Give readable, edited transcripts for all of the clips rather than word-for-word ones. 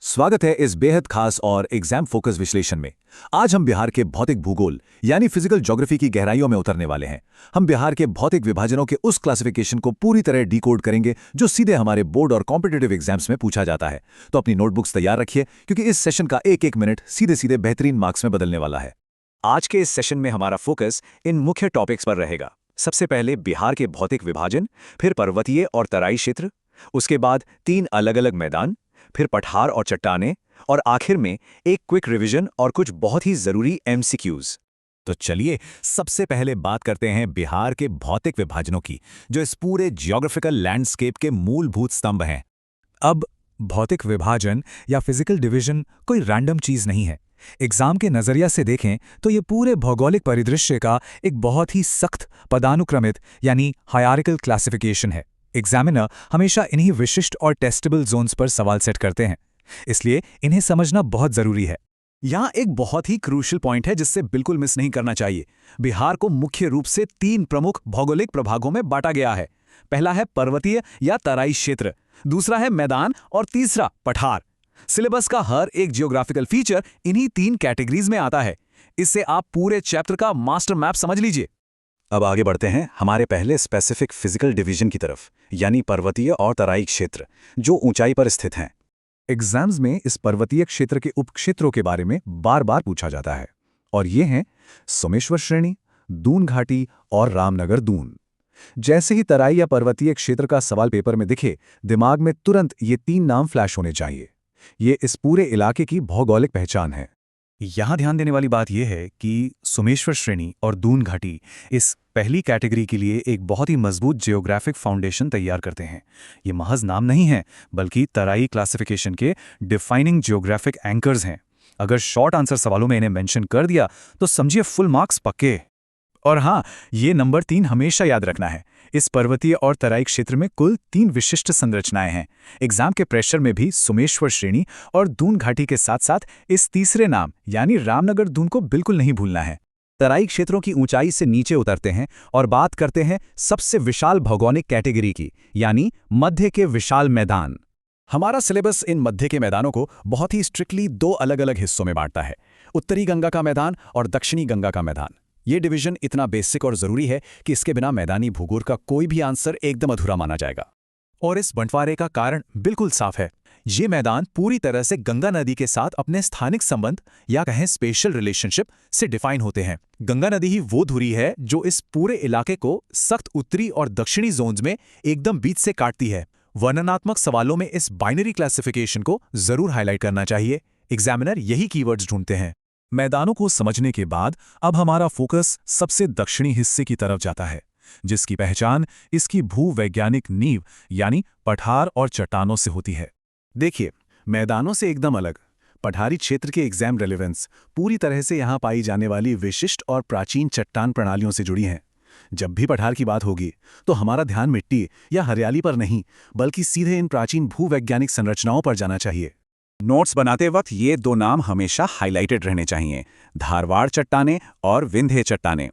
स्वागत है इस बेहद खास और एग्जाम फोकस विश्लेषण में। आज हम बिहार के भौतिक भूगोल यानी फिजिकल ज्योग्राफी की गहराइयों में उतरने वाले हैं। हम बिहार के भौतिक विभाजनों के उस क्लासिफिकेशन को पूरी तरह डिकोड करेंगे जो सीधे हमारे बोर्ड और कॉम्पिटिटिव एग्जाम्स में पूछा जाता है। तो अपनी नोटबुक्स तैयार रखिए, क्योंकि इस सेशन का एक एक मिनट सीधे सीधे बेहतरीन मार्क्स में बदलने वाला है। आज के इस सेशन में हमारा फोकस इन मुख्य टॉपिक्स पर रहेगा। सबसे पहले बिहार के भौतिक विभाजन, फिर पर्वतीय और तराई क्षेत्र, उसके बाद 3 अलग अलग मैदान, फिर पठार और चट्टानें, और आखिर में एक क्विक रिवीजन और कुछ बहुत ही जरूरी एमसीक्यूज। तो चलिए सबसे पहले बात करते हैं बिहार के भौतिक विभाजनों की, जो इस पूरे जियोग्राफिकल लैंडस्केप के मूलभूत स्तंभ हैं। अब भौतिक विभाजन या फिजिकल डिवीजन कोई रैंडम चीज नहीं है। एग्जाम के नजरिया से देखें तो ये पूरे भौगोलिक परिदृश्य का एक बहुत ही सख्त पदानुक्रमित यानी हायरार्किकल क्लासिफिकेशन है। एग्जामिनर हमेशा इन्हीं विशिष्ट और टेस्टेबल जोन्स पर सवाल सेट करते हैं, इसलिए इन्हें समझना बहुत जरूरी है। यहाँ एक बहुत ही क्रूशियल पॉइंट है जिससे बिल्कुल मिस नहीं करना चाहिए। बिहार को मुख्य रूप से 3 प्रमुख भौगोलिक प्रभागों में बांटा गया है। पहला है पर्वतीय या तराई क्षेत्र, दूसरा है मैदान और तीसरा पठार। सिलेबस का हर एक जियोग्राफिकल फीचर इन्हीं 3 कैटेगरीज में आता है। इससे आप पूरे चैप्टर का मास्टर मैप समझ लीजिए। अब आगे बढ़ते हैं हमारे पहले स्पेसिफिक फिजिकल डिवीजन की तरफ, यानी पर्वतीय और तराई क्षेत्र, जो ऊंचाई पर स्थित हैं। एग्जाम्स में इस पर्वतीय क्षेत्र के उपक्षेत्रों के बारे में बार बार पूछा जाता है, और ये हैं सोमेश्वर श्रेणी, दून घाटी और रामनगर दून। जैसे ही तराई या पर्वतीय क्षेत्र का सवाल पेपर में दिखे, दिमाग में तुरंत ये 3 नाम फ्लैश होने चाहिए। ये इस पूरे इलाके की भौगोलिक पहचान है। यहाँ ध्यान देने वाली बात यह है कि सोमेश्वर श्रेणी और दून घाटी इस पहली कैटेगरी के लिए एक बहुत ही मजबूत जियोग्राफिक फाउंडेशन तैयार करते हैं। ये महज नाम नहीं है, बल्कि तराई क्लासिफिकेशन के डिफाइनिंग जियोग्राफिक एंकर्स हैं। अगर शॉर्ट आंसर सवालों में इन्हें मेंशन कर दिया तो समझिए फुल मार्क्स पक्के। और हाँ, ये नंबर 3 हमेशा याद रखना है। इस पर्वतीय और तराई क्षेत्र में कुल 3 विशिष्ट संरचनाएं हैं। एग्जाम के प्रेशर में भी सोमेश्वर श्रेणी और दून घाटी के साथ साथ इस तीसरे नाम यानी रामनगर दून को बिल्कुल नहीं भूलना है। तराई क्षेत्रों की ऊंचाई से नीचे उतरते हैं और बात करते हैं सबसे विशाल भौगोलिक कैटेगरी की, यानी मध्य के विशाल मैदान। हमारा सिलेबस इन मध्य के मैदानों को बहुत ही स्ट्रिक्टली 2 अलग अलग हिस्सों में बांटता है, उत्तरी गंगा का मैदान और दक्षिणी गंगा का मैदान। ये डिवीजन इतना बेसिक और जरूरी है कि इसके बिना मैदानी भूगोल का कोई भी आंसर एकदम अधूरा माना जाएगा। और इस बंटवारे का कारण बिल्कुल साफ है। ये मैदान पूरी तरह से गंगा नदी के साथ अपने स्थानिक संबंध या कहें स्पेशल रिलेशनशिप से डिफाइन होते हैं। गंगा नदी ही वो धुरी है जो इस पूरे इलाके को सख्त उत्तरी और दक्षिणी जोन्स में एकदम बीच से काटती है। वर्णनात्मक सवालों में इस बाइनरी क्लासिफिकेशन को जरूर हाईलाइट करना चाहिए। एग्जामिनर यही कीवर्ड्स ढूंढते हैं। मैदानों को समझने के बाद अब हमारा फोकस सबसे दक्षिणी हिस्से की तरफ जाता है, जिसकी पहचान इसकी भूवैज्ञानिक नींव यानी पठार और चट्टानों से होती है। देखिए, मैदानों से एकदम अलग पठारी क्षेत्र के एग्जाम रेलेवेंस पूरी तरह से यहाँ पाई जाने वाली विशिष्ट और प्राचीन चट्टान प्रणालियों से जुड़ी हैं। जब भी पठार की बात होगी तो हमारा ध्यान मिट्टी या हरियाली पर नहीं, बल्कि सीधे इन प्राचीन भूवैज्ञानिक संरचनाओं पर जाना चाहिए। नोट्स बनाते वक्त ये 2 नाम हमेशा हाईलाइटेड रहने चाहिए, धारवाड़ चट्टानें और विंध्य चट्टानें।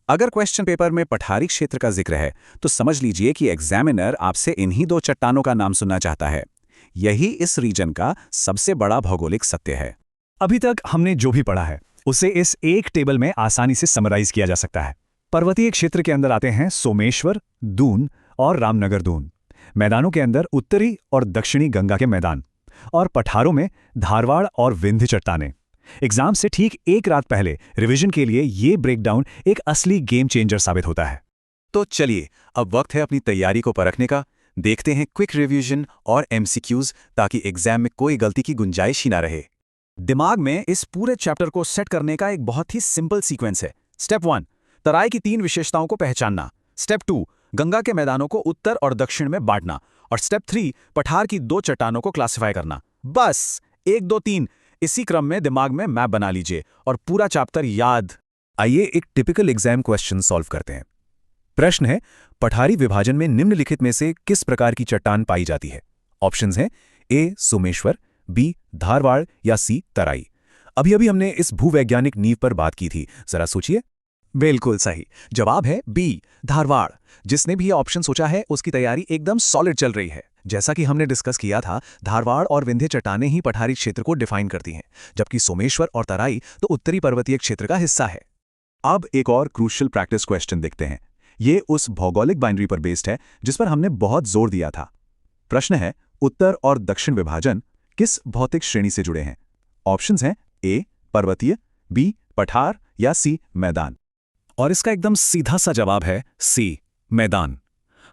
अगर क्वेश्चन पेपर में पठारी क्षेत्र का जिक्र है तो समझ लीजिए कि एग्जामिनर आपसे इन्हीं 2 चट्टानों का नाम सुनना चाहता है। यही इस रीजन का सबसे बड़ा भौगोलिक सत्य है। अभी तक हमने जो भी पढ़ा है उसे इस एक टेबल में आसानी से समराइज किया जा सकता है। पर्वतीय क्षेत्र के अंदर आते हैं सोमेश्वर, दून और रामनगर दून। मैदानों के अंदर उत्तरी और दक्षिणी गंगा के मैदान, और पठारों में धारवाड़ और विंध्य चट्टानें। एग्जाम से ठीक एक रात पहले रिवीजन के लिए ये ब्रेकडाउन एक असली गेम चेंजर साबित होता है। तो चलिए, अब वक्त है अपनी तैयारी को परखने का। देखते हैं क्विक रिवीजन और एमसीक्यूज, ताकि एग्जाम में कोई गलती की गुंजाइश ही ना रहे। दिमाग में इस पूरे चैप्टर को सेट करने का एक बहुत ही सिंपल सीक्वेंस है। स्टेप 1, तराई की 3 विशेषताओं को पहचानना। स्टेप 2, गंगा के मैदानों को उत्तर और दक्षिण में बांटना। और स्टेप 3, पठार की 2 चट्टानों को क्लासिफाई करना। बस 1, 2, 3 इसी क्रम में दिमाग में मैप बना लीजिए और पूरा चैप्टर याद। आइए एक टिपिकल एग्जाम क्वेश्चन सॉल्व करते हैं। प्रश्न है, पठारी विभाजन में निम्नलिखित में से किस प्रकार की चट्टान पाई जाती है? ऑप्शंस हैं ए सोमेश्वर, बी धारवाड़ या सी तराई। अभी हमने इस भूवैज्ञानिक नींव पर बात की थी, जरा सोचिए। बिल्कुल सही जवाब है बी धारवाड़। जिसने भी ये ऑप्शन सोचा है उसकी तैयारी एकदम सॉलिड चल रही है। जैसा कि हमने डिस्कस किया था, धारवाड़ और विंध्य चट्टानें ही पठारी क्षेत्र को डिफाइन करती हैं, जबकि सोमेश्वर और तराई तो उत्तरी पर्वतीय क्षेत्र का हिस्सा है। अब एक और क्रूशियल प्रैक्टिस क्वेश्चन देखते हैं। ये उस भौगोलिक बाइनरी पर बेस्ड है जिस पर हमने बहुत जोर दिया था। प्रश्न है, उत्तर और दक्षिण विभाजन किस भौतिक श्रेणी से जुड़े हैं? ऑप्शंस हैं ए पर्वतीय, बी पठार या सी मैदान। और इसका एकदम सीधा सा जवाब है सी मैदान।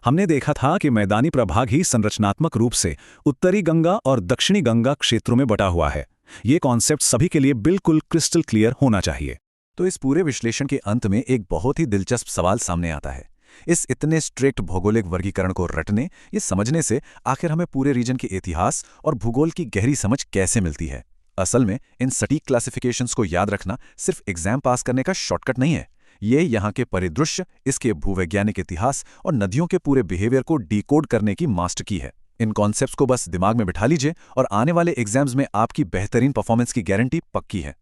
हमने देखा था कि मैदानी प्रभाग ही संरचनात्मक रूप से उत्तरी गंगा और दक्षिणी गंगा क्षेत्रों में बटा हुआ है। ये कॉन्सेप्ट सभी के लिए बिल्कुल क्रिस्टल क्लियर होना चाहिए। तो इस पूरे विश्लेषण के अंत में एक बहुत ही दिलचस्प सवाल सामने आता है। इस इतने स्ट्रिक्ट भौगोलिक वर्गीकरण को रटने, ये समझने से आखिर हमें पूरे रीजन के इतिहास और भूगोल की गहरी समझ कैसे मिलती है? असल में इन सटीक क्लासिफिकेशंस को याद रखना सिर्फ एग्जाम पास करने का शॉर्टकट नहीं है। ये यहाँ के परिदृश्य, इसके भूवैज्ञानिक इतिहास और नदियों के पूरे बिहेवियर को डिकोड करने की मास्टर की है। इन कॉन्सेप्ट्स को बस दिमाग में बिठा लीजिए और आने वाले एग्जाम्स में आपकी बेहतरीन परफॉर्मेंस की गारंटी पक्की है।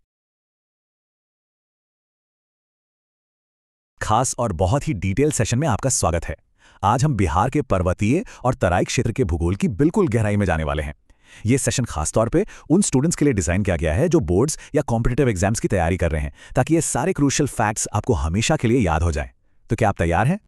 खास और बहुत ही डिटेल सेशन में आपका स्वागत है। आज हम बिहार के पर्वतीय और तराई क्षेत्र के भूगोल की बिल्कुल गहराई में जाने वाले हैं। ये सेशन खासतौर पे उन स्टूडेंट्स के लिए डिजाइन किया गया है जो बोर्ड्स या कॉम्पिटिटिव एग्जाम्स की तैयारी कर रहे हैं, ताकि ये सारे क्रूशियल फैक्ट्स आपको हमेशा के लिए याद हो जाएं। तो क्या आप तैयार हैं?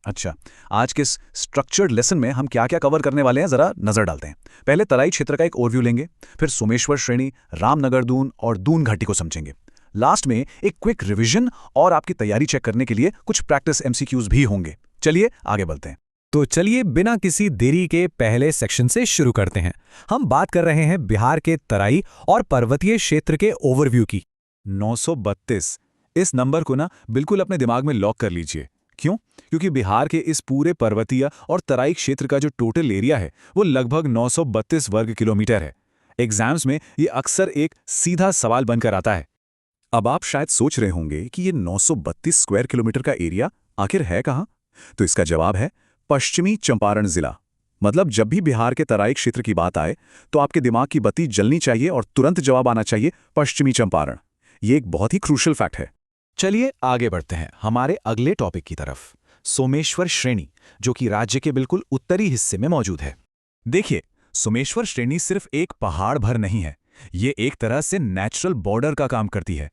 अच्छा, आज के इस स्ट्रक्चर्ड लेसन में हम क्या क्या कवर करने वाले हैं, जरा नजर डालते हैं। पहले तराई क्षेत्र का एक ओवरव्यू लेंगे, फिर सोमेश्वर श्रेणी, रामनगर दून और दून घाटी को समझेंगे। लास्ट में एक क्विक रिवीजन और आपकी तैयारी चेक करने के लिए कुछ प्रैक्टिस एमसीक्यूज भी होंगे। चलिए आगे बढ़ते हैं। तो चलिए बिना किसी देरी के पहले सेक्शन से शुरू करते हैं। हम बात कर रहे हैं बिहार के तराई और पर्वतीय क्षेत्र के ओवरव्यू की। 932 इस नंबर को ना बिल्कुल अपने दिमाग में लॉक कर लीजिए। क्यों? क्योंकि बिहार के इस पूरे पर्वतीय और तराई क्षेत्र का जो टोटल एरिया है वो लगभग 932 वर्ग किलोमीटर है। एग्जाम्स में ये अक्सर एक सीधा सवाल बनकर आता है। अब आप शायद सोच रहे होंगे कि ये 932 स्क्वायर किलोमीटर का एरिया आखिर है कहाँ? तो इसका जवाब है पश्चिमी चंपारण जिला। मतलब जब भी बिहार के तराई क्षेत्र की बात आए तो आपके दिमाग की बत्ती जलनी चाहिए और तुरंत जवाब आना चाहिए पश्चिमी चंपारण। ये एक बहुत ही क्रूशियल फैक्ट है। चलिए आगे बढ़ते हैं हमारे अगले टॉपिक की तरफ, सोमेश्वर श्रेणी, जो कि राज्य के बिल्कुल उत्तरी हिस्से में मौजूद है। देखिए, सोमेश्वर श्रेणी सिर्फ एक पहाड़ भर नहीं है, ये एक तरह से नेचुरल बॉर्डर का काम करती है।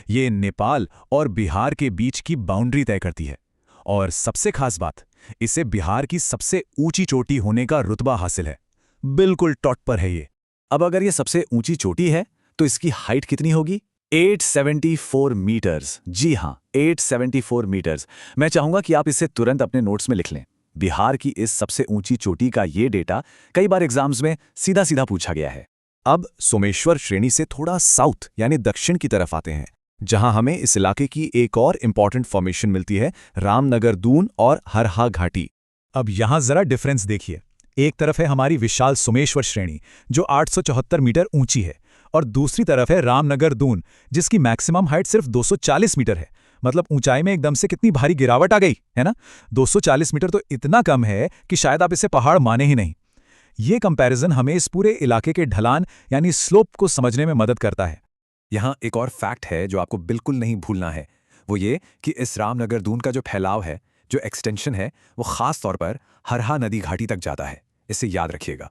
ये नेपाल और बिहार के बीच की बाउंड्री तय करती है। और सबसे खास बात, इसे बिहार की सबसे ऊंची चोटी होने का रुतबा हासिल है। बिल्कुल टॉप पर है ये। अब अगर ये सबसे ऊंची चोटी है तो इसकी हाइट कितनी होगी? 874 मीटर्स। जी हां, 874 मीटर्स। मैं चाहूंगा कि आप इसे तुरंत अपने नोट्स में लिख लें। बिहार की इस सबसे ऊंची चोटी का ये डेटा कई बार एग्जाम्स में सीधा सीधा पूछा गया है। अब सोमेश्वर श्रेणी से थोड़ा साउथ यानी दक्षिण की तरफ आते हैं, जहां हमें इस इलाके की एक और इंपॉर्टेंट फॉर्मेशन मिलती है, रामनगर दून और हरहा घाटी। अब यहां जरा डिफरेंस देखिए। एक तरफ है हमारी विशाल सोमेश्वर श्रेणी जो 874 मीटर ऊंची है, और दूसरी तरफ है रामनगर दून जिसकी मैक्सिमम हाइट सिर्फ 240 मीटर है। मतलब ऊंचाई में एकदम से कितनी भारी गिरावट आ गई है ना। 240 मीटर तो इतना कम है कि शायद आप इसे पहाड़ माने ही नहीं। ये कंपैरिजन हमें इस पूरे इलाके के ढलान यानी स्लोप को समझने में मदद करता है। यहाँ एक और फैक्ट है जो आपको बिल्कुल नहीं भूलना है, वो ये कि इस रामनगर दून का जो फैलाव है, जो एक्सटेंशन है, वो खास तौर पर हरहा नदी घाटी तक जाता है। इसे याद रखिएगा।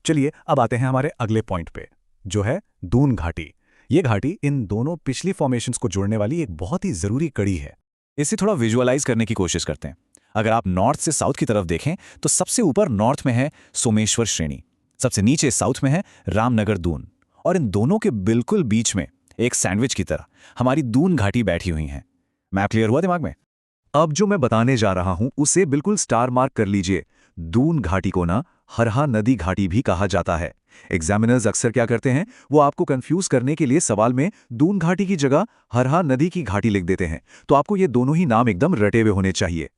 चलिए अब आते हैं हमारे अगले पॉइंट पे, जो है दून घाटी। ये घाटी इन दोनों पिछली फॉर्मेशंस को जोड़ने वाली एक बहुत ही जरूरी कड़ी है। इसे थोड़ा विजुअलाइज करने की कोशिश करते हैं। अगर आप नॉर्थ से साउथ की तरफ देखें तो सबसे ऊपर नॉर्थ में है सोमेश्वर श्रेणी, सबसे नीचे साउथ में है रामनगर दून, और इन दोनों के बिल्कुल बीच में एक सैंडविच की तरह हमारी दून घाटी बैठी हुई है। मैप क्लियर हुआ दिमाग में? अब जो मैं बताने जा रहा हूं उसे बिल्कुल स्टार मार्क कर लीजिए। दून घाटी को ना हरहा नदी घाटी भी कहा जाता है। एग्जामिनर्स अक्सर क्या करते हैं, वो आपको कंफ्यूज करने के लिए सवाल में दून घाटी की जगह हरहा नदी की घाटी लिख देते हैं। तो आपको ये दोनों ही नाम एकदम रटे हुए होने चाहिए।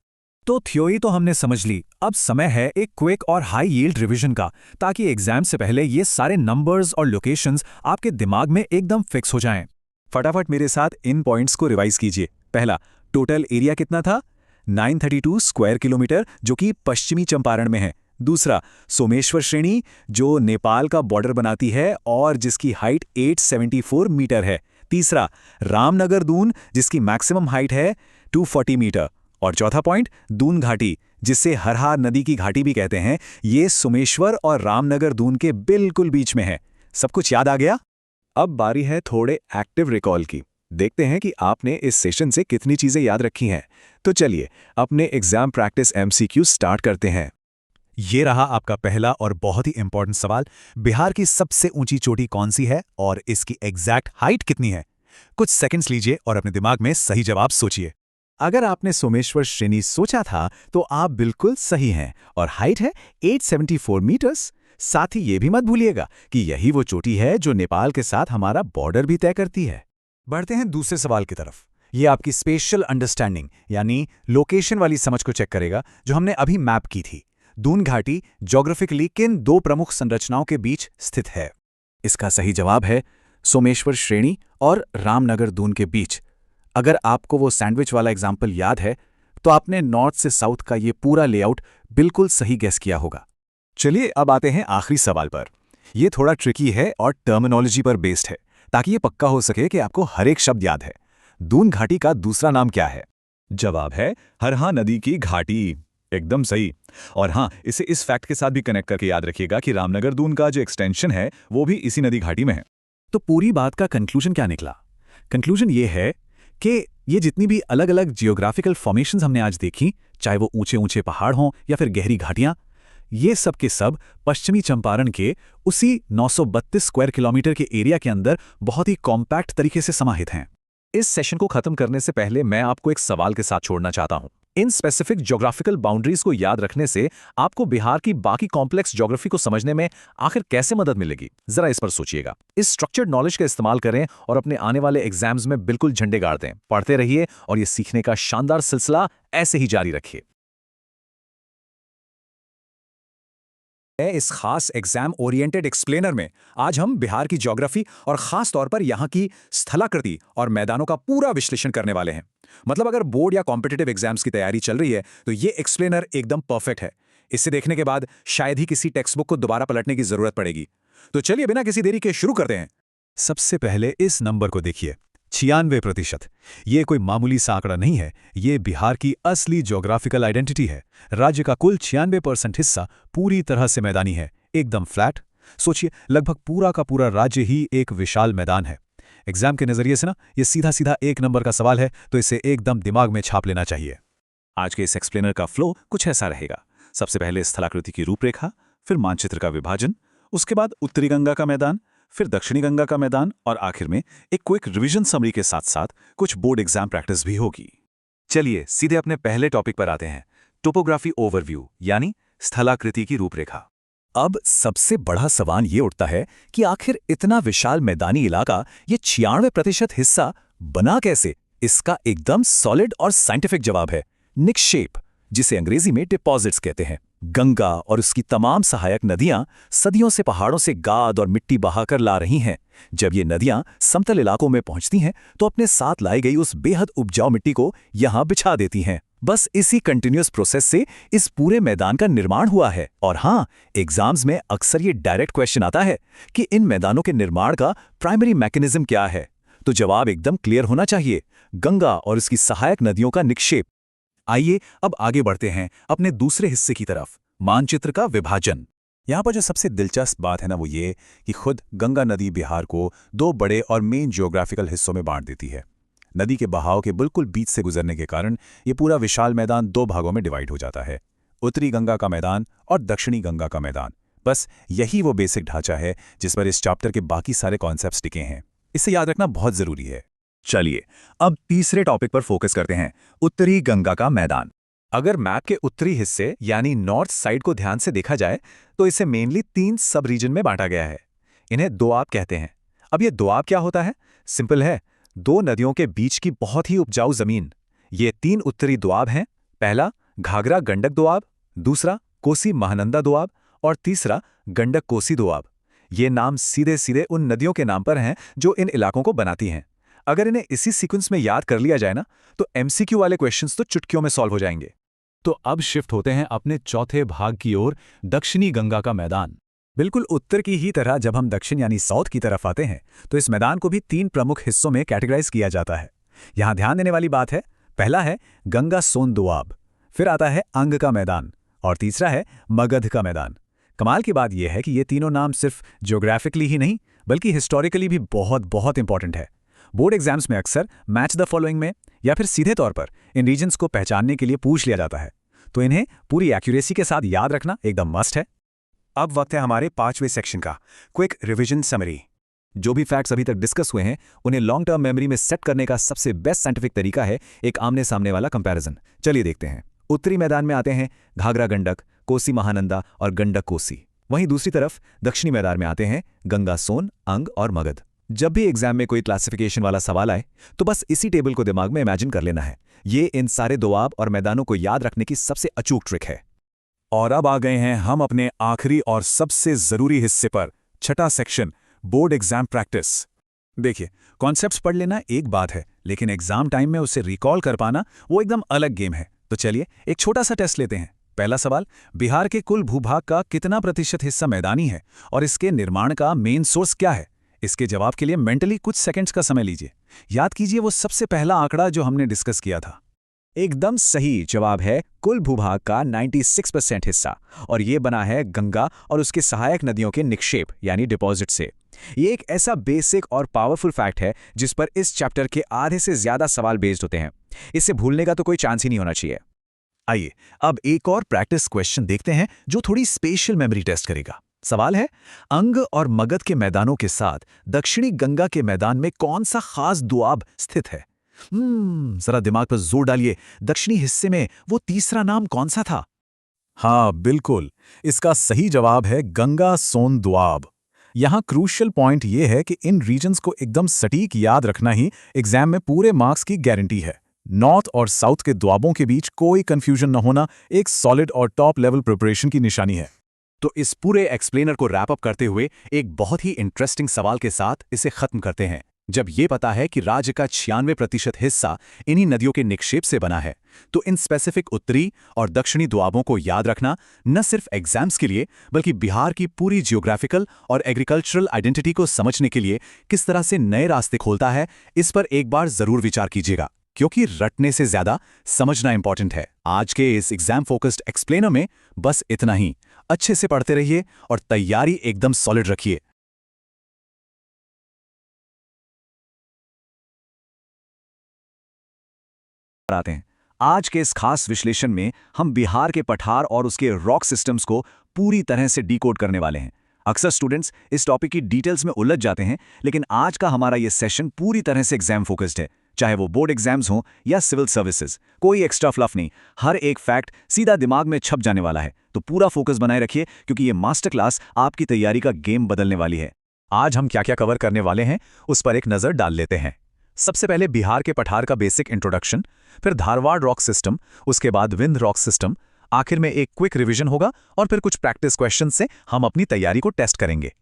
तो थ्योरी तो हमने समझ ली, अब समय है एक क्विक और हाई यील्ड रिवीजन का, ताकि एग्जाम से पहले ये सारे नंबर्स और लोकेशंस आपके दिमाग में एकदम फिक्स हो जाएं। फटाफट मेरे साथ इन पॉइंट्स को रिवाइज कीजिए। पहला, टोटल एरिया कितना था? 932 स्क्वायर किलोमीटर, जो कि पश्चिमी चंपारण में है। दूसरा, सोमेश्वर श्रेणी जो नेपाल का बॉर्डर बनाती है और जिसकी हाइट 874 मीटर है। तीसरा, रामनगर दून जिसकी मैक्सिमम हाइट है 240 मीटर। और चौथा पॉइंट दून घाटी, जिसे हरहार नदी की घाटी भी कहते हैं, ये सोमेश्वर और रामनगर दून के बिल्कुल बीच में है। सब कुछ याद आ गया? अब बारी है थोड़े एक्टिव रिकॉल की। देखते हैं कि आपने इस सेशन से कितनी चीजें याद रखी हैं। तो चलिए अपने एग्जाम प्रैक्टिस एमसीक्यू स्टार्ट करते हैं। ये रहा आपका पहला और बहुत ही इंपॉर्टेंट सवाल। बिहार की सबसे ऊंची चोटी कौन सी है और इसकी एग्जैक्ट हाइट कितनी है? कुछ सेकंड्स लीजिए और अपने दिमाग में सही जवाब सोचिए। अगर आपने सोमेश्वर श्रेणी सोचा था तो आप बिल्कुल सही हैं और हाइट है 874 मीटर्स। साथ ही ये भी मत भूलिएगा कि यही वो चोटी है जो नेपाल के साथ हमारा बॉर्डर भी तय करती है। बढ़ते हैं दूसरे सवाल की तरफ। ये आपकी स्पेशल अंडरस्टैंडिंग यानी लोकेशन वाली समझ को चेक करेगा जो हमने अभी मैप की थी। दून घाटी ज्योग्राफिकली किन दो प्रमुख संरचनाओं के बीच स्थित है? इसका सही जवाब है सोमेश्वर श्रेणी और रामनगर दून के बीच। अगर आपको वो सैंडविच वाला एग्जाम्पल याद है तो आपने नॉर्थ से साउथ का ये पूरा लेआउट बिल्कुल सही गेस किया होगा। चलिए अब आते हैं आखिरी सवाल पर। ये थोड़ा ट्रिकी है और टर्मिनोलॉजी पर बेस्ड है ताकि ये पक्का हो सके कि आपको हर एक शब्द याद है। दून घाटी का दूसरा नाम क्या है? जवाब है हरहा नदी की घाटी। एकदम सही। और हाँ, इसे इस फैक्ट के साथ भी कनेक्ट करके याद रखिएगा कि रामनगर दून का जो एक्सटेंशन है वो भी इसी नदी घाटी में है। तो पूरी बात का कंक्लूजन क्या निकला? कंक्लूजन ये है कि ये जितनी भी अलग अलग जियोग्राफिकल फॉर्मेशंस हमने आज देखी, चाहे वो ऊंचे ऊंचे पहाड़ हों या फिर गहरी घाटियां, ये सब के सब पश्चिमी चंपारण के उसी 932 स्क्वायर किलोमीटर के एरिया के अंदर बहुत ही कॉम्पैक्ट तरीके से समाहित हैं। इस सेशन को खत्म करने से पहले मैं आपको एक सवाल के साथ छोड़ना चाहता हूं। इन स्पेसिफिक ज्योग्राफिकल बाउंड्रीज को याद रखने से आपको बिहार की बाकी कॉम्प्लेक्स ज्योग्राफी को समझने में आखिर कैसे मदद मिलेगी? जरा इस पर सोचिएगा। इस स्ट्रक्चर्ड नॉलेज का इस्तेमाल करें और अपने आने वाले एग्जाम्स में बिल्कुल झंडे गाड़ दें। पढ़ते रहिए और ये सीखने का शानदार सिलसिला ऐसे ही जारी रखिए। इस खास एग्जाम ओरिएंटेड एक्सप्लेनर में आज हम बिहार की ज्योग्राफी और खास तौर पर यहाँ की स्थलाकृति और मैदानों का पूरा विश्लेषण करने वाले हैं। मतलब अगर बोर्ड या कॉम्पिटिटिव एग्जाम्स की तैयारी चल रही है तो ये एक्सप्लेनर एकदम परफेक्ट है। इसे देखने के बाद शायद ही किसी टेक्स्ट बुक को दोबारा पलटने की जरूरत पड़ेगी। तो चलिए बिना किसी देरी के शुरू करते हैं। सबसे पहले इस नंबर को देखिए, 96%। ये कोई मामूली सा आंकड़ा नहीं है, ये बिहार की असली ज्योग्राफिकल आइडेंटिटी है। राज्य का कुल 96% हिस्सा पूरी तरह से मैदानी है, एकदम फ्लैट। सोचिए, लगभग पूरा का पूरा राज्य ही एक विशाल मैदान है। एग्जाम के नजरिए से ना ये सीधा सीधा एक नंबर का सवाल है, तो इसे एकदम दिमाग में छाप लेना चाहिए। आज के इस एक्सप्लेनर का फ्लो कुछ ऐसा रहेगा। सबसे पहले स्थलाकृति की रूपरेखा, फिर मानचित्र का विभाजन, उसके बाद उत्तरी गंगा का मैदान, फिर दक्षिणी गंगा का मैदान और आखिर में एक क्विक रिवीजन समरी के साथ साथ कुछ बोर्ड एग्जाम प्रैक्टिस भी होगी। चलिए सीधे अपने पहले टॉपिक पर आते हैं, टोपोग्राफी ओवरव्यू यानी स्थलाकृति की रूपरेखा। अब सबसे बड़ा सवाल ये उठता है कि आखिर इतना विशाल मैदानी इलाका, ये 96% हिस्सा बना कैसे? इसका एकदम सॉलिड और साइंटिफिक जवाब है निक्षेप, जिसे अंग्रेजी में डिपॉजिट्स कहते हैं। गंगा और उसकी तमाम सहायक नदियां सदियों से पहाड़ों से गाद और मिट्टी बहाकर ला रही हैं। जब ये नदियां समतल इलाकों में पहुंचती हैं तो अपने साथ लाई गई उस बेहद उपजाऊ मिट्टी को यहां बिछा देती हैं। बस इसी कंटिन्यूअस प्रोसेस से इस पूरे मैदान का निर्माण हुआ है। और हाँ, एग्जाम्स में अक्सर ये डायरेक्ट क्वेश्चन आता है कि इन मैदानों के निर्माण का प्राइमरी मैकेनिज्म क्या है? तो जवाब एकदम क्लियर होना चाहिए, गंगा और उसकी सहायक नदियों का निक्षेप। आइए अब आगे बढ़ते हैं अपने दूसरे हिस्से की तरफ, मानचित्र का विभाजन। यहाँ पर जो सबसे दिलचस्प बात है ना वो ये कि खुद गंगा नदी बिहार को दो बड़े और मेन जियोग्राफिकल हिस्सों में बांट देती है। नदी के बहाव के बिल्कुल बीच से गुजरने के कारण ये पूरा विशाल मैदान दो भागों में डिवाइड हो जाता है, उत्तरी गंगा का मैदान और दक्षिणी गंगा का मैदान। बस यही वो बेसिक ढांचा है जिस पर इस चैप्टर के बाकी सारे कॉन्सेप्ट्स टिके हैं। इसे याद रखना बहुत जरूरी है। चलिए अब तीसरे टॉपिक पर फोकस करते हैं, उत्तरी गंगा का मैदान। अगर मैप के उत्तरी हिस्से यानी नॉर्थ साइड को ध्यान से देखा जाए तो इसे मेनली 3 सब रीजन में बांटा गया है। इन्हें दोआब कहते हैं। अब ये दोआब क्या होता है? सिंपल है, दो नदियों के बीच की बहुत ही उपजाऊ जमीन। ये 3 उत्तरी दोआब हैं। पहला घाघरा गंडक दोआब, दूसरा कोसी महानंदा दोआब और तीसरा गंडक कोसी दोआब। ये नाम सीधे सीधे उन नदियों के नाम पर हैं जो इन इलाकों को बनाती हैं। अगर इन्हें इसी सीक्वेंस में याद कर लिया जाए ना तो एमसीक्यू वाले क्वेश्चंस तो चुटकियों में सॉल्व हो जाएंगे। तो अब शिफ्ट होते हैं अपने चौथे भाग की ओर, दक्षिणी गंगा का मैदान। बिल्कुल उत्तर की ही तरह जब हम दक्षिण यानी साउथ की तरफ आते हैं तो इस मैदान को भी 3 प्रमुख हिस्सों में कैटेगराइज किया जाता है। यहाँ ध्यान देने वाली बात है, पहला है गंगा सोन दोआब, फिर आता है अंग का मैदान और तीसरा है मगध का मैदान। कमाल की बात यह है कि ये तीनों नाम सिर्फ ज्योग्राफिकली ही नहीं बल्कि हिस्टोरिकली भी बहुत बहुत इंपॉर्टेंट है। बोर्ड एग्जाम्स में अक्सर मैच द फॉलोइंग में या फिर सीधे तौर पर इन रीजन्स को पहचानने के लिए पूछ लिया जाता है, तो इन्हें पूरी एक्यूरेसी के साथ याद रखना एकदम मस्ट है। अब वक्त है हमारे 5वें सेक्शन का, क्विक रिवीजन समरी। जो भी फैक्ट्स अभी तक डिस्कस हुए हैं उन्हें लॉन्ग टर्म मेमोरी में सेट करने का सबसे बेस्ट साइंटिफिक तरीका है एक आमने सामने वाला कंपैरिजन। चलिए देखते हैं। उत्तरी मैदान में आते हैं घाघरा गंडक, कोसी महानंदा और गंडक कोसी। वहीं दूसरी तरफ दक्षिणी मैदान में आते हैं गंगा सोन, अंग और मगध। जब भी एग्जाम में कोई क्लासिफिकेशन वाला सवाल आए तो बस इसी टेबल को दिमाग में इमेजिन कर लेना है। ये इन सारे दोआब और मैदानों को याद रखने की सबसे अचूक ट्रिक है। और अब आ गए हैं हम अपने आखिरी और सबसे जरूरी हिस्से पर, छठा सेक्शन, बोर्ड एग्जाम प्रैक्टिस। देखिए, कॉन्सेप्ट्स पढ़ लेना एक बात है, लेकिन एग्जाम टाइम में उसे रिकॉल कर पाना वो एकदम अलग गेम है। तो चलिए एक छोटा सा टेस्ट लेते हैं। पहला सवाल, बिहार के कुल भूभाग का कितना प्रतिशत हिस्सा मैदानी है और इसके निर्माण का मेन सोर्स क्या है? इसके जवाब के लिए मेंटली कुछ सेकंड्स का समय लीजिए। याद कीजिए वो सबसे पहला आंकड़ा जो हमने डिस्कस किया था। एकदम सही जवाब है कुल भूभाग का 96% हिस्सा, और ये बना है गंगा और उसके सहायक नदियों के निक्षेप यानी डिपॉजिट से। ये एक ऐसा बेसिक और पावरफुल फैक्ट है जिस पर इस चैप्टर के आधे से ज्यादा सवाल बेस्ड होते हैं। इसे भूलने का तो कोई चांस ही नहीं होना चाहिए। आइए अब एक और प्रैक्टिस क्वेश्चन देखते हैं जो थोड़ी स्पेशल मेमोरी टेस्ट करेगा। सवाल है, अंग और मगध के मैदानों के साथ दक्षिणी गंगा के मैदान में कौन सा खास दोआब स्थित है? जरा दिमाग पर जोर डालिए। दक्षिणी हिस्से में वो तीसरा नाम कौन सा था? हाँ बिल्कुल, इसका सही जवाब है गंगा सोन दोआब। यहाँ क्रूशियल पॉइंट ये है कि इन रीजन्स को एकदम सटीक याद रखना ही एग्जाम में पूरे मार्क्स की गारंटी है। नॉर्थ और साउथ के दोआबों के बीच कोई कंफ्यूजन न होना एक सॉलिड और टॉप लेवल प्रिपरेशन की निशानी है। तो इस पूरे एक्सप्लेनर को रैप अप करते हुए एक बहुत ही इंटरेस्टिंग सवाल के साथ इसे खत्म करते हैं। जब ये पता है कि राज्य का 96% हिस्सा इन्हीं नदियों के निक्षेप से बना है, तो इन स्पेसिफिक उत्तरी और दक्षिणी दोआबों को याद रखना न सिर्फ एग्जाम्स के लिए बल्कि बिहार की पूरी जियोग्राफिकल और एग्रीकल्चरल आइडेंटिटी को समझने के लिए किस तरह से नए रास्ते खोलता है, इस पर एक बार जरूर विचार कीजिएगा, क्योंकि रटने से ज्यादा समझना इंपॉर्टेंट है। आज के इस एग्जाम फोकस्ड एक्सप्लेनर में बस इतना ही। अच्छे से पढ़ते रहिए और तैयारी एकदम सॉलिड रखिए। आते हैं आज के इस खास विश्लेषण में हम बिहार के पठार और उसके रॉक सिस्टम्स को पूरी तरह से डिकोड करने वाले हैं। अक्सर स्टूडेंट्स इस टॉपिक की डिटेल्स में उलझ जाते हैं, लेकिन आज का हमारा यह सेशन पूरी तरह से एग्जाम फोकस्ड है। चाहे वो बोर्ड एग्जाम्स हों या सिविल सर्विसेज, कोई एक्स्ट्रा फ्लफ नहीं। हर एक फैक्ट सीधा दिमाग में छप जाने वाला है। तो पूरा फोकस बनाए रखिए, क्योंकि ये मास्टर क्लास आपकी तैयारी का गेम बदलने वाली है। आज हम क्या क्या कवर करने वाले हैं उस पर एक नजर डाल लेते हैं। सबसे पहले बिहार के पठार का बेसिक इंट्रोडक्शन, फिर धारवाड़ रॉक सिस्टम, उसके बाद विंध्य रॉक सिस्टम, आखिर में एक क्विक रिवीजन होगा और फिर कुछ प्रैक्टिस क्वेश्चन से हम अपनी तैयारी को टेस्ट करेंगे।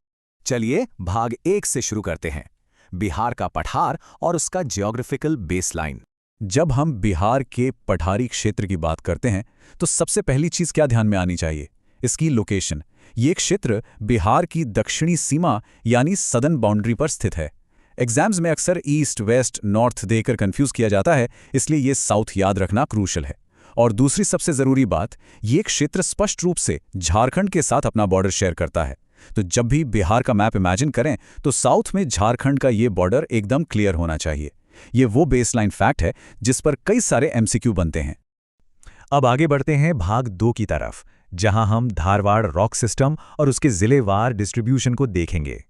चलिए भाग 1 से शुरू करते हैं, बिहार का पठार और उसका जियोग्राफिकल बेसलाइन। जब हम बिहार के पठारी क्षेत्र की बात करते हैं तो सबसे पहली चीज क्या ध्यान में आनी चाहिए? इसकी लोकेशन। ये क्षेत्र बिहार की दक्षिणी सीमा यानी सदर्न बाउंड्री पर स्थित है। एग्जाम्स में अक्सर ईस्ट, वेस्ट, नॉर्थ देकर कंफ्यूज किया जाता है, इसलिए ये साउथ याद रखना क्रूशल है। और दूसरी सबसे जरूरी बात, ये क्षेत्र स्पष्ट रूप से झारखंड के साथ अपना बॉर्डर शेयर करता है। तो जब भी बिहार का मैप इमेजिन करें तो साउथ में झारखंड का ये बॉर्डर एकदम क्लियर होना चाहिए। ये वो बेसलाइन फैक्ट है जिस पर कई सारे एमसीक्यू बनते हैं। अब आगे बढ़ते हैं भाग 2 की तरफ, जहां हम धारवाड़ रॉक सिस्टम और उसके जिलेवार डिस्ट्रीब्यूशन को देखेंगे।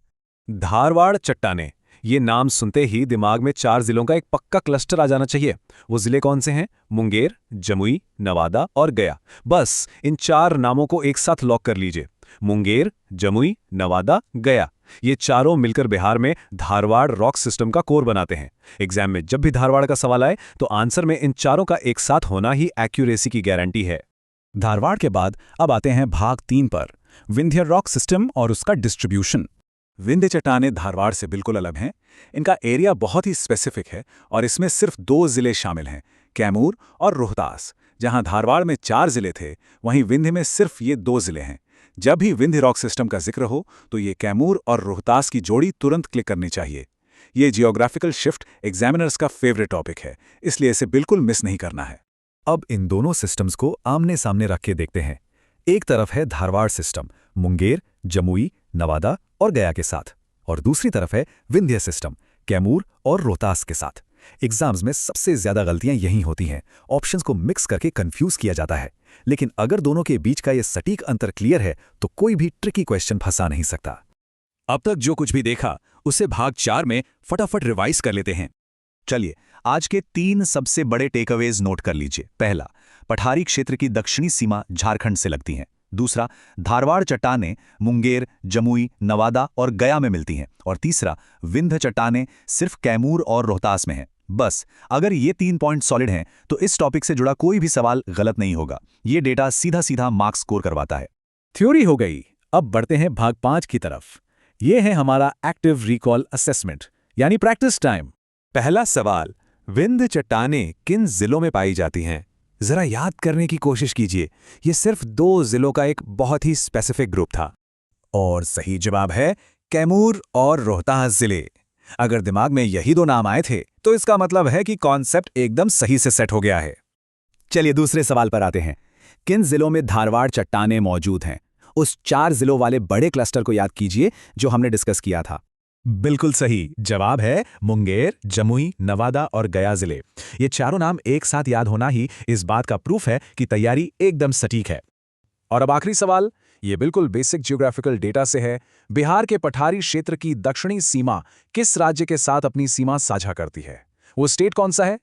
धारवाड़ चट्टानें, ये नाम सुनते ही दिमाग में 4 जिलों का एक पक्का क्लस्टर आ जाना चाहिए। वो जिले कौन से हैं? मुंगेर, जमुई, नवादा और गया। बस इन 4 नामों को एक साथ लॉक कर लीजिए। मुंगेर, जमुई, नवादा, गया, ये चारों मिलकर बिहार में धारवाड़ रॉक सिस्टम का कोर बनाते हैं। एग्जाम में जब भी धारवाड़ का सवाल आए तो आंसर में इन चारों का एक साथ होना ही एक्यूरेसी की गारंटी है। धारवाड़ के बाद अब आते हैं भाग 3 पर, विंध्य रॉक सिस्टम और उसका डिस्ट्रीब्यूशन। विंध्य चट्टानें धारवाड़ से बिल्कुल अलग हैं। इनका एरिया बहुत ही स्पेसिफिक है और इसमें सिर्फ 2 जिले शामिल हैं, कैमूर और रोहतास। जहां धारवाड़ में 4 जिले थे, वहीं विंध्य में सिर्फ ये 2 जिले हैं। जब भी विंध्य रॉक सिस्टम का जिक्र हो तो ये कैमूर और रोहतास की जोड़ी तुरंत क्लिक करनी चाहिए। ये जियोग्राफिकल शिफ्ट एग्जामिनर्स का फेवरेट टॉपिक है, इसलिए इसे बिल्कुल मिस नहीं करना है। अब इन दोनों सिस्टम्स को आमने सामने रख के देखते हैं। एक तरफ है धारवाड़ सिस्टम, मुंगेर, जमुई, नवादा और गया के साथ, और दूसरी तरफ है विंध्य सिस्टम, कैमूर और रोहतास के साथ। एग्जाम्स में सबसे ज्यादा गलतियां यहीं होती हैं। ऑप्शंस को मिक्स करके कंफ्यूज किया जाता है। लेकिन अगर दोनों के बीच का ये सटीक अंतर क्लियर है तो कोई भी ट्रिकी क्वेश्चन फंसा नहीं सकता। अब तक जो कुछ भी देखा उसे भाग 4 में फटाफट रिवाइज कर लेते हैं। चलिए, आज के 3 सबसे बड़े टेकअवेज नोट कर लीजिए। पहला, पठारी क्षेत्र की दक्षिणी सीमा झारखंड से लगती है। दूसरा, धारवाड़ चट्टानें मुंगेर, जमुई, नवादा और गया में मिलती हैं। और तीसरा, विंध्य चट्टानें सिर्फ कैमूर और रोहतास में हैं। बस अगर ये 3 पॉइंट सॉलिड हैं तो इस टॉपिक से जुड़ा कोई भी सवाल गलत नहीं होगा। ये डेटा सीधा सीधा मार्क्स स्कोर करवाता है। थ्योरी हो गई, अब बढ़ते हैं भाग 5 की तरफ। ये है हमारा एक्टिव रिकॉल असेसमेंट, यानी प्रैक्टिस टाइम। पहला सवाल, विंध्य चट्टानें किन जिलों में पाई जाती हैं? जरा याद करने की कोशिश कीजिए। ये सिर्फ 2 जिलों का एक बहुत ही स्पेसिफिक ग्रुप था। और सही जवाब है कैमूर और रोहतास जिले। अगर दिमाग में यही 2 नाम आए थे तो इसका मतलब है कि कॉन्सेप्ट एकदम सही से सेट हो गया है। चलिए दूसरे सवाल पर आते हैं। किन जिलों में धारवाड़ चट्टानें मौजूद हैं? उस 4 जिलों वाले बड़े क्लस्टर को याद कीजिए जो हमने डिस्कस किया था। बिल्कुल सही जवाब है मुंगेर, जमुई, नवादा और गया जिले। ये चारों नाम एक साथ याद होना ही इस बात का प्रूफ है कि तैयारी एकदम सटीक है। और अब आखिरी सवाल, ये बिल्कुल बेसिक ज्योग्राफिकल डेटा से है। बिहार के पठारी क्षेत्र की दक्षिणी सीमा किस राज्य के साथ अपनी सीमा साझा करती है? वो स्टेट कौन सा है?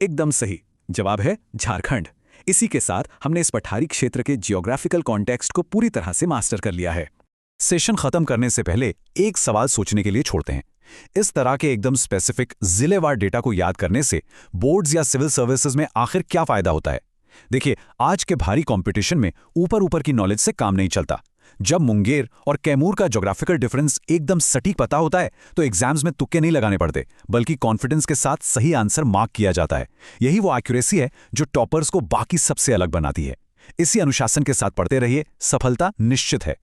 एकदम सही जवाब है झारखंड। इसी के साथ हमने इस पठारी क्षेत्र के जियोग्राफिकल कॉन्टेक्स्ट को पूरी तरह से मास्टर कर लिया है। सेशन खत्म करने से पहले एक सवाल सोचने के लिए छोड़ते हैं। इस तरह के एकदम स्पेसिफिक जिलेवार डेटा को याद करने से बोर्ड्स या सिविल सर्विसेज में आखिर क्या फायदा होता है? देखिए, आज के भारी कंपटीशन में ऊपर की नॉलेज से काम नहीं चलता। जब मुंगेर और कैमूर का ज्योग्राफिकल डिफरेंस एकदम सटीक पता होता है तो एग्जाम्स में तुक्के नहीं लगाने पड़ते, बल्कि कॉन्फिडेंस के साथ सही आंसर मार्क किया जाता है। यही वो एक्यूरेसी है जो टॉपर्स को बाकी सबसे अलग बनाती है। इसी अनुशासन के साथ पढ़ते रहिए, सफलता निश्चित है।